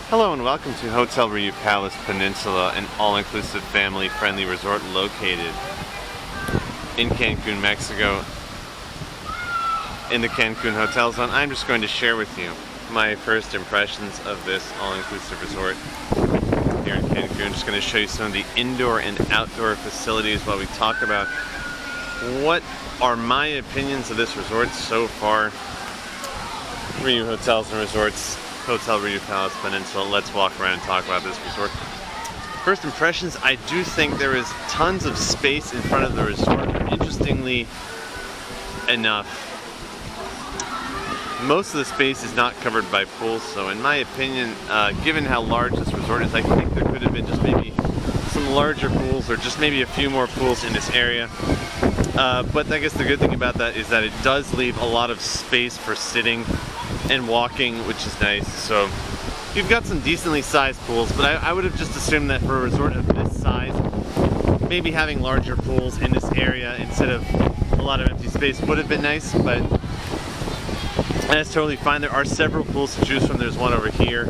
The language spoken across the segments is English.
Hello and welcome to Hotel Ryu Palace Peninsula, an all-inclusive family-friendly resort located in Cancun, Mexico, in the Cancun Hotel Zone. I'm just going to share with you my first impressions of this all-inclusive resort here in Cancun. Just going to show you some of the indoor and outdoor facilities while we talk about what are my opinions of this resort so far. Ryu Hotels and Resorts, Hotel Ryu Palace Peninsula. Let's walk around and talk about this resort. First impressions, I do think there is tons of space in front of the resort. Interestingly enough, most of the space is not covered by pools, so in my opinion, given how large this resort is, I think there could have been just maybe some larger pools or just maybe a few more pools in this area. But I guess the good thing about that is that it does leave a lot of space for sitting and walking, which is nice. So you've got some decently sized pools, but I would have just assumed that for a resort of this size, maybe having larger pools in this area instead of a lot of empty space would have been nice, but that's totally fine. There are several pools to choose from. There's one over here,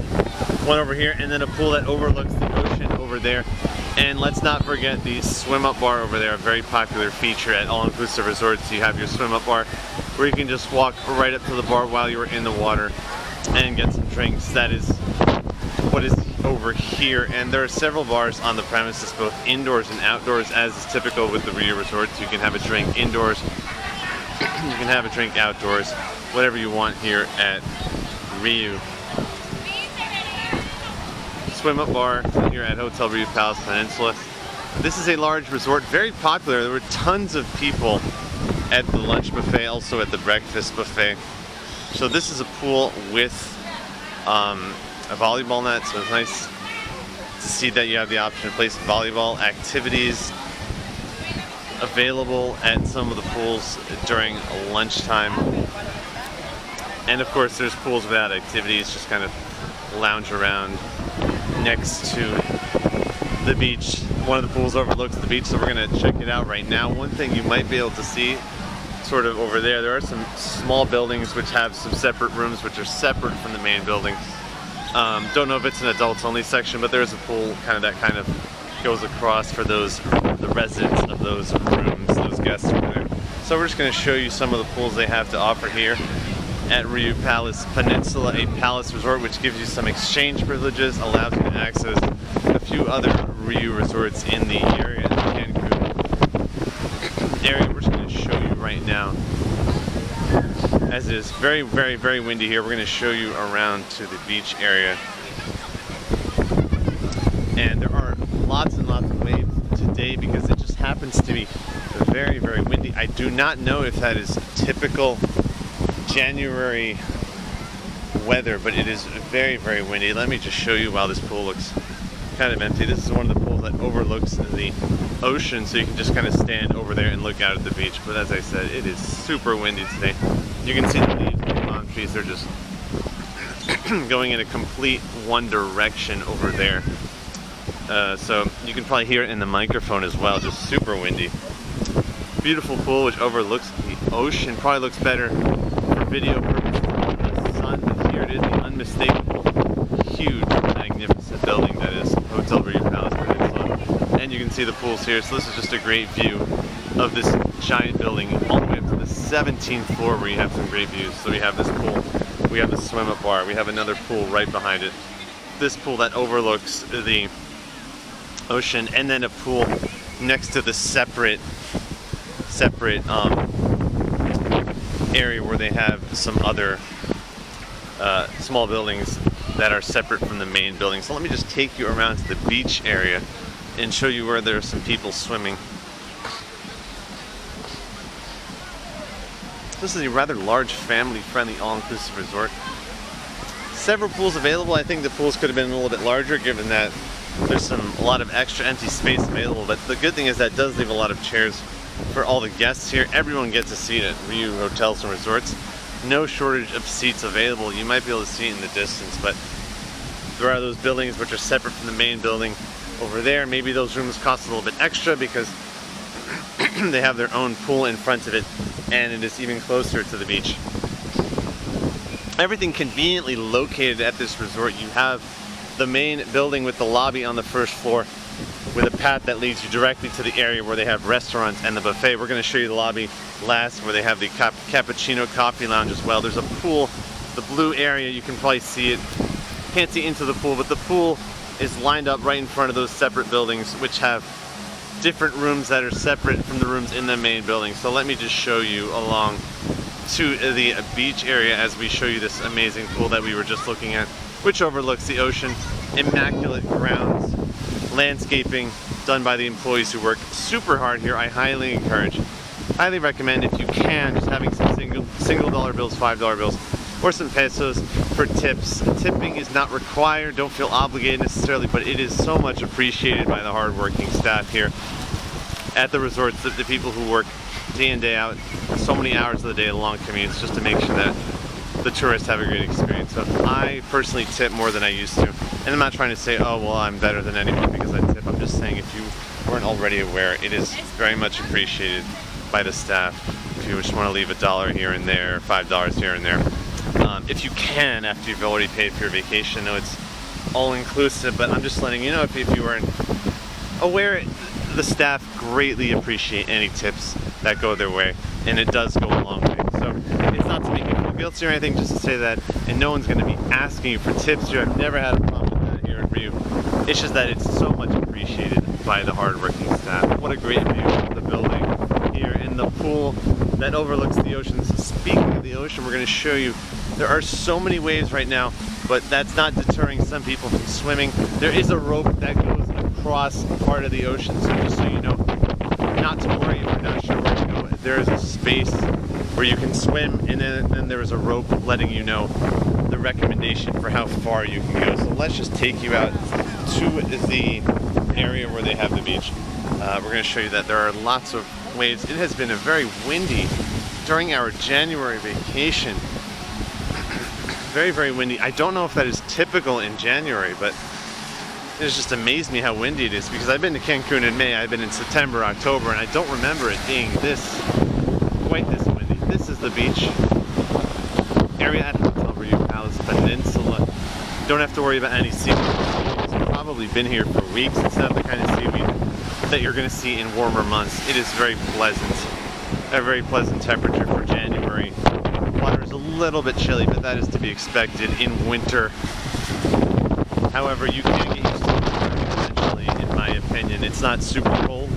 and then a pool that overlooks the ocean over there. And let's not forget the swim-up bar over there, a very popular feature at all-inclusive resorts. You have your swim-up bar where you can just walk right up to the bar while you're in the water and get some drinks. That is what is over here. And there are several bars on the premises, both indoors and outdoors, as is typical with the Ryu resorts. You can have a drink indoors, you can have a drink outdoors, whatever you want here at Ryu. Swim-up bar here at Hotel Ryu Palace Peninsula. This is a large resort, very popular. There were tons of people at the lunch buffet, also at the breakfast buffet. So this is a pool with a volleyball net, so it's nice to see that you have the option to play some volleyball activities available at some of the pools during lunchtime. And of course there's pools without activities, just kind of lounge around next to the beach. One of the pools overlooks the beach, so we're going to check it out right now. One thing you might be able to see sort of over there are some small buildings which have some separate rooms which are separate from the main building. Don't know if it's an adults only section, but there's a pool that kind of goes across for the residents of those rooms, those guests over there. So we're just going to show you some of the pools they have to offer here at Ryu Palace Peninsula, a palace resort which gives you some exchange privileges, allows you to access a few other Ryu resorts in the area, in the Cancun area. We're just going to show you right now, as it is very, very, very windy here, we're going to show you around to the beach area. And there are lots and lots of waves today because it just happens to be very, very windy. I do not know if that is typical January weather, but it is very, very windy. Let me just show you while this pool looks kind of empty. This is one of the pools that overlooks the ocean, so you can just kind of stand over there and look out at the beach. But as I said, it is super windy today. You can see the leaves of the palm trees are just going in a complete one direction over there. So you can probably hear it in the microphone as well, just super windy. Beautiful pool which overlooks the ocean. Probably looks better for video purposes with the sun, but here it is, the unmistakable, huge, magnificent building that is Hotel Ryu Palace Peninsula. And you can see the pools here, so this is just a great view of this giant building all the way up to the 17th floor where you have some great views. So we have this pool, we have the swim-up bar, we have another pool right behind it, this pool that overlooks the ocean, and then a pool next to the separate area where they have some other small buildings that are separate from the main building. So let me just take you around to the beach area and show you where there are some people swimming. This is a rather large, family-friendly, all-inclusive resort. Several pools available. I think the pools could have been a little bit larger given that there's a lot of extra empty space available, but the good thing is that does leave a lot of chairs for all the guests here. Everyone gets a seat at Ryu Hotels and Resorts. No shortage of seats available. You might be able to see it in the distance, but there are those buildings which are separate from the main building over there. Maybe those rooms cost a little bit extra because they have their own pool in front of it, and it is even closer to the beach. Everything conveniently located at this resort. You have the main building with the lobby on the first floor, with a path that leads you directly to the area where they have restaurants and the buffet. We're going to show you the lobby last, where they have the cappuccino coffee lounge as well. There's a pool, the blue area, you can probably see it. Can't see into the pool, but the pool is lined up right in front of those separate buildings, which have different rooms that are separate from the rooms in the main building. So let me just show you along to the beach area as we show you this amazing pool that we were just looking at, which overlooks the ocean. Immaculate grounds, landscaping done by the employees who work super hard here. I highly encourage, highly recommend, if you can, just having some single dollar bills, $5 bills, or some pesos for tips. Tipping is not required, don't feel obligated necessarily, but it is so much appreciated by the hardworking staff here at the resorts, the people who work day in, day out, so many hours of the day, long commutes, just to make sure that the tourists have a great experience. So I personally tip more than I used to. And I'm not trying to say, oh, well, I'm better than anyone because I tip. I'm just saying, if you weren't already aware, it is very much appreciated by the staff. If you just want to leave $1 here and there, $5 here and there. If you can, after you've already paid for your vacation. I know it's all-inclusive, but I'm just letting you know, if you weren't aware, the staff greatly appreciate any tips that go their way, and it does go a long way. So it's not to make you feel guilty or anything, just to say that, and no one's going to be asking you for tips here. I've never had a problem with that here in Rio. It's just that it's so much appreciated by the hardworking staff. What a great view of the building here, and the pool that overlooks the ocean. So speaking of the ocean, we're going to show you, there are so many waves right now, but that's not deterring some people from swimming. There is a rope that goes across part of the ocean, so just so you know, not to worry if you're not sure where to go. There is a space where you can swim, and then there is a rope letting you know the recommendation for how far you can go. So let's just take you out to the area where they have the beach. We're going to show you that there are lots of waves. It has been a very windy during our January vacation. Very, very windy. I don't know if that is typical in January, but it's just amazed me how windy it is, because I've been to Cancun in May, I've been in September, October, and I don't remember it being quite this windy. This is the beach area at Hotel Rio Palace Peninsula. Don't have to worry about any seaweed. It's probably been here for weeks. It's not the kind of seaweed that you're going to see in warmer months. It is very pleasant, a very pleasant temperature for January. Water is a little bit chilly, but that is to be expected in winter. However, you can get used to it eventually, in my opinion. It's not super cold,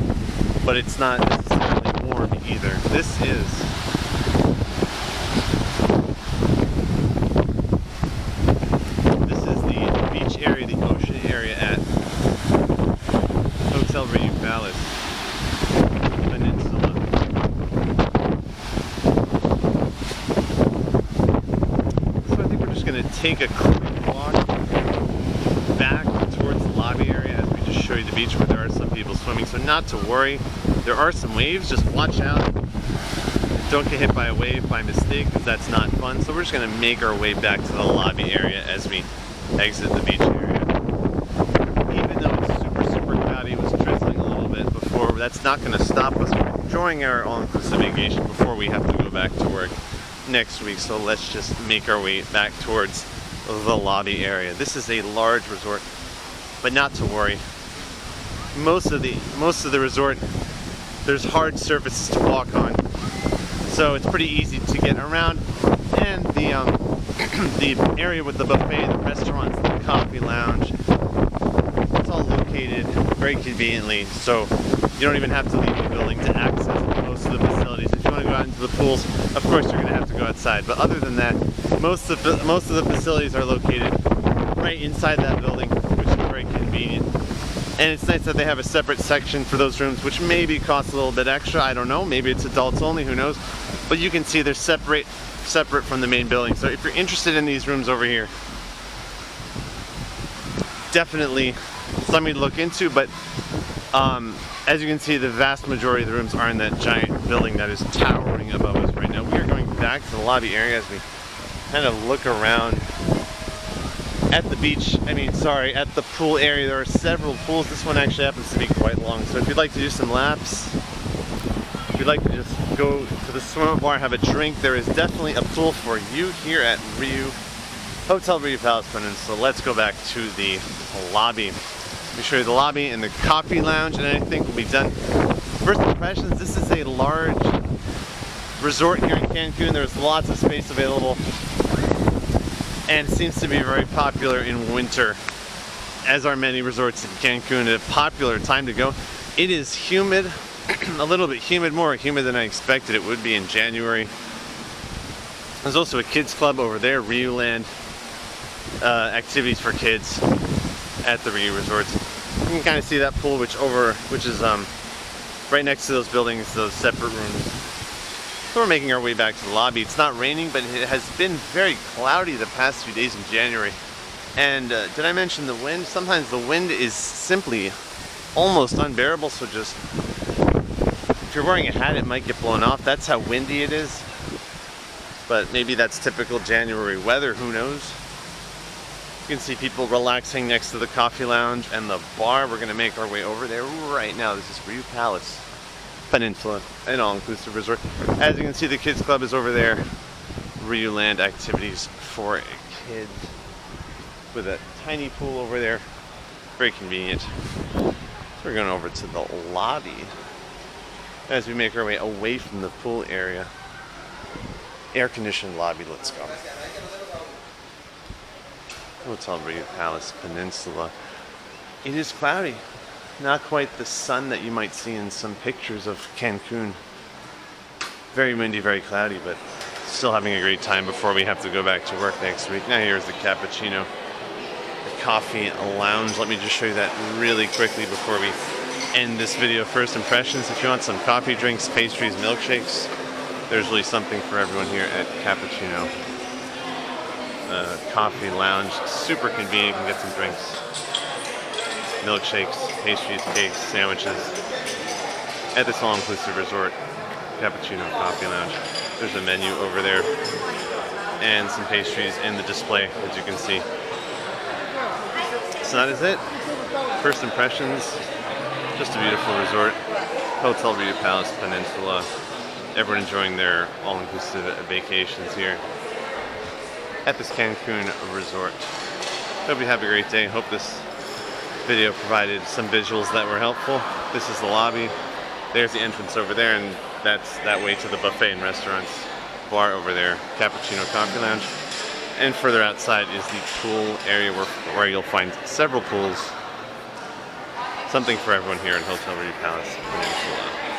but it's not necessarily warm either. This is the beach area, the ocean area at Hotel Rio Palace Peninsula. So I think we're just going to take a quick walk back towards the lobby area as we just show you the beach, where there are some people swimming. So not to worry, there are some waves, just watch out. Don't get hit by a wave by mistake, because that's not fun. So we're just going to make our way back to the lobby area as we exit the beach area. Even though it's super cloudy, it was drizzling a little bit before, that's not going to stop us from enjoying our all-inclusive vacation before we have to go back to work next week. So let's just make our way back towards the lobby area. This is a large resort, but not to worry. Most of the resort, there's hard surfaces to walk on, so it's pretty easy to get around. And the the area with the buffet, the restaurants, the coffee lounge, it's all located very conveniently, so you don't even have to leave the building to access most of the facilities. If you want to go out into the pools, of course you're going to have to go outside, but other than that, most of the facilities are located right inside that building, which is very convenient. And it's nice that they have a separate section for those rooms, which maybe costs a little bit extra. I don't know. Maybe it's adults only. Who knows? But you can see they're separate from the main building. So if you're interested in these rooms over here, definitely something to look into. But as you can see, the vast majority of the rooms are in that giant building that is towering above us right now. We are going back to the lobby area as we kind of look around at the beach, at the pool area. There are several pools. This one actually happens to be quite long. So if you'd like to do some laps, if you'd like to just go to the swim bar, have a drink, there is definitely a pool for you here at Rio Hotel Rio Palace Peninsula. Let's go back to the lobby. Let me show you the lobby and the coffee lounge, and anything will be done. First impressions, this is a large resort here in Cancun. There's lots of space available, and it seems to be very popular in winter, as are many resorts in Cancun. A popular time to go. It is humid, a little bit humid, more humid than I expected it would be in January. There's also a kids club over there, Rio Land. Activities for kids at the Rio resorts. You can kind of see that pool, which is right next to those buildings, those separate rooms. So we're making our way back to the lobby. It's not raining, but it has been very cloudy the past few days in January. And did I mention the wind? Sometimes the wind is simply almost unbearable. So just if you're wearing a hat, it might get blown off. That's how windy it is. But maybe that's typical January weather. Who knows? You can see people relaxing next to the coffee lounge and the bar. We're going to make our way over there right now. This is Rio Palace Peninsula, an all-inclusive resort. As you can see, the kids club is over there. Rio Land activities for kids with a tiny pool over there. Very convenient. So we're going over to the lobby as we make our way away from the pool area. Air-conditioned lobby. Let's go. Hotel Rio Palace Peninsula. It is cloudy. Not quite the sun that you might see in some pictures of Cancun. Very windy, very cloudy, but still having a great time before we have to go back to work next week. Now here's the cappuccino, the coffee lounge. Let me just show you that really quickly before we end this video. First impressions, if you want some coffee, drinks, pastries, milkshakes, there's really something for everyone here at Cappuccino. Coffee lounge, super convenient. You can get some drinks, milkshakes, pastries, cakes, sandwiches at this all-inclusive resort. Cappuccino Coffee Lounge. There's a menu over there and some pastries in the display, as you can see. So that is it. First impressions, just a beautiful resort. Hotel Rio Palace Peninsula. Everyone enjoying their all-inclusive vacations here at this Cancun resort. Hope you have a great day. Hope this video provided some visuals that were helpful. This is the lobby. There's the entrance over there, and that's that way to the buffet and restaurants. Bar over there, Cappuccino Coffee Lounge. And further outside is the pool area where you'll find several pools. Something for everyone here at Hotel Rio Palace Peninsula.